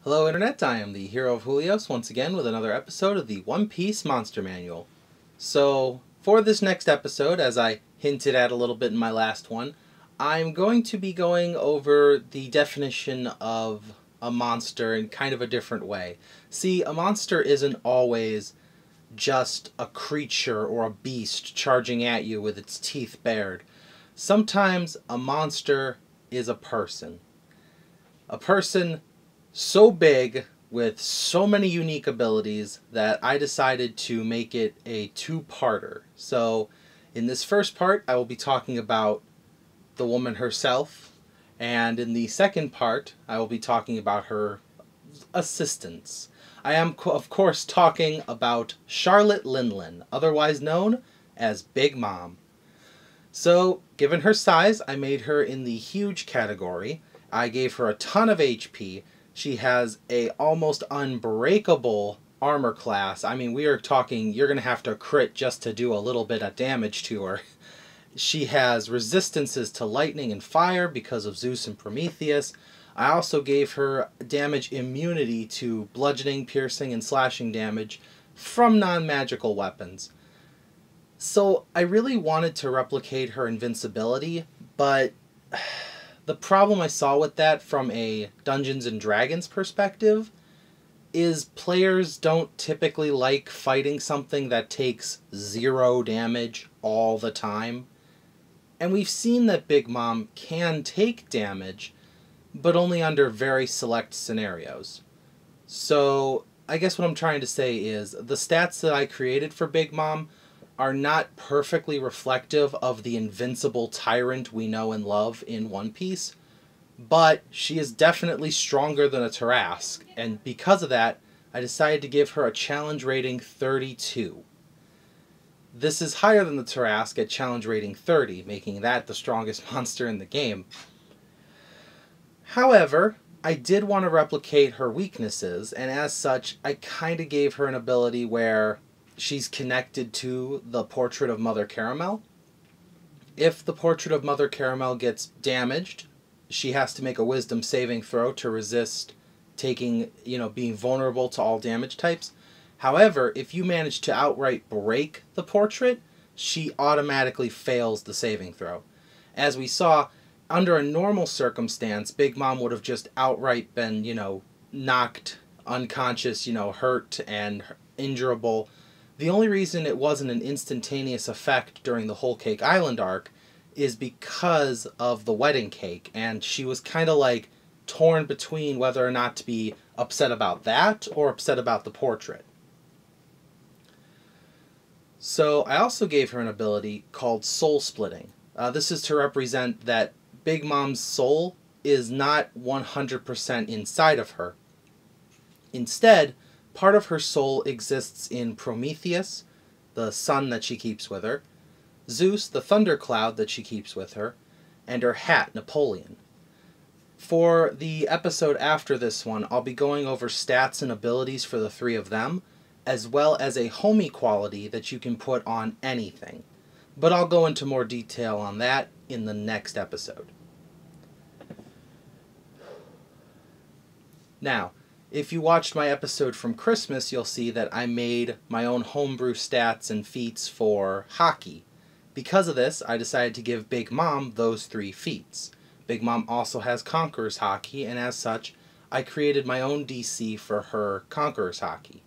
Hello Internet, I am the Hero of Julios once again with another episode of the One Piece Monster Manual. So, for this next episode, as I hinted at a little bit in my last one, I'm going to be going over the definition of a monster in kind of a different way. See, a monster isn't always just a creature or a beast charging at you with its teeth bared. Sometimes a monster is a person. A person so big with so many unique abilities that I decided to make it a two-parter. So in this first part, I will be talking about the woman herself, and in the second part, I will be talking about her assistants. I am, of course, talking about Charlotte Linlin, otherwise known as Big Mom. So, given her size, I made her in the huge category. I gave her a ton of HP. She has a almost unbreakable armor class. I mean, we are talking, you're going to have to crit just to do a little bit of damage to her. She has resistances to lightning and fire because of Zeus and Prometheus. I also gave her damage immunity to bludgeoning, piercing, and slashing damage from non-magical weapons. So I really wanted to replicate her invincibility, but the problem I saw with that from a Dungeons & Dragons perspective is players don't typically like fighting something that takes 0 damage all the time. And we've seen that Big Mom can take damage, but only under very select scenarios. So I guess what I'm trying to say is the stats that I created for Big Mom are not perfectly reflective of the invincible tyrant we know and love in One Piece, but she is definitely stronger than a Tarrasque, and because of that, I decided to give her a challenge rating 32. This is higher than the Tarrasque at challenge rating 30, making that the strongest monster in the game. However, I did want to replicate her weaknesses, and as such, I kind of gave her an ability where she's connected to the portrait of Mother Caramel. If the portrait of Mother Caramel gets damaged, she has to make a wisdom saving throw to resist being vulnerable to all damage types. However, if you manage to outright break the portrait, she automatically fails the saving throw. As we saw, under a normal circumstance, Big Mom would have just outright been, knocked unconscious, hurt and injurable. The only reason it wasn't an instantaneous effect during the Whole Cake Island arc is because of the wedding cake, and she was kind of like torn between whether or not to be upset about that or upset about the portrait. So I also gave her an ability called soul splitting. This is to represent that Big Mom's soul is not 100% inside of her. Instead, part of her soul exists in Prometheus, the sun that she keeps with her, Zeus, the thundercloud that she keeps with her, and her hat, Napoleon. For the episode after this one, I'll be going over stats and abilities for the three of them, as well as a homie quality that you can put on anything. But I'll go into more detail on that in the next episode. Now, if you watched my episode from Christmas, you'll see that I made my own homebrew stats and feats for hockey. Because of this, I decided to give Big Mom those 3 feats. Big Mom also has Conqueror's Hockey, and as such, I created my own DC for her Conqueror's Hockey.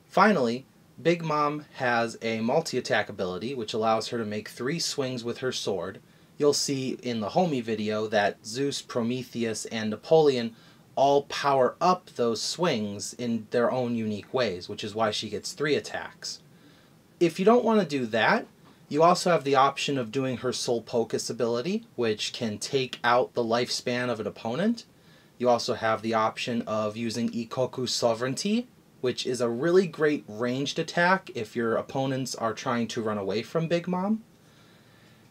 Finally, Big Mom has a multi-attack ability, which allows her to make 3 swings with her sword. You'll see in the homie video that Zeus, Prometheus, and Napoleon all power up those swings in their own unique ways, which is why she gets 3 attacks. If you don't want to do that, you also have the option of doing her Soul Pocus ability, which can take out the lifespan of an opponent. You also have the option of using Ikoku Sovereignty, which is a really great ranged attack if your opponents are trying to run away from Big Mom.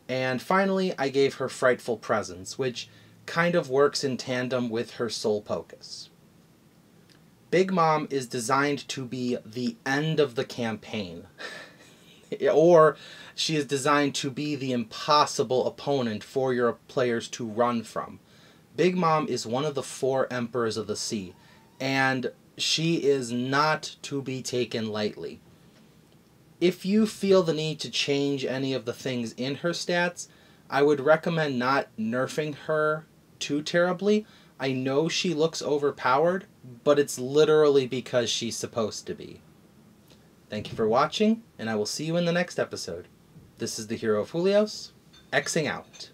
And finally, I gave her Frightful Presence, which kind of works in tandem with her Soul Pocus. Big Mom is designed to be the end of the campaign. Or she is designed to be the impossible opponent for your players to run from. Big Mom is one of the 4 Emperors of the Sea, and she is not to be taken lightly. If you feel the need to change any of the things in her stats, I would recommend not nerfing her too terribly. I know she looks overpowered, but it's literally because she's supposed to be. Thank you for watching, and I will see you in the next episode. This is the Hero of Julios, Xing out.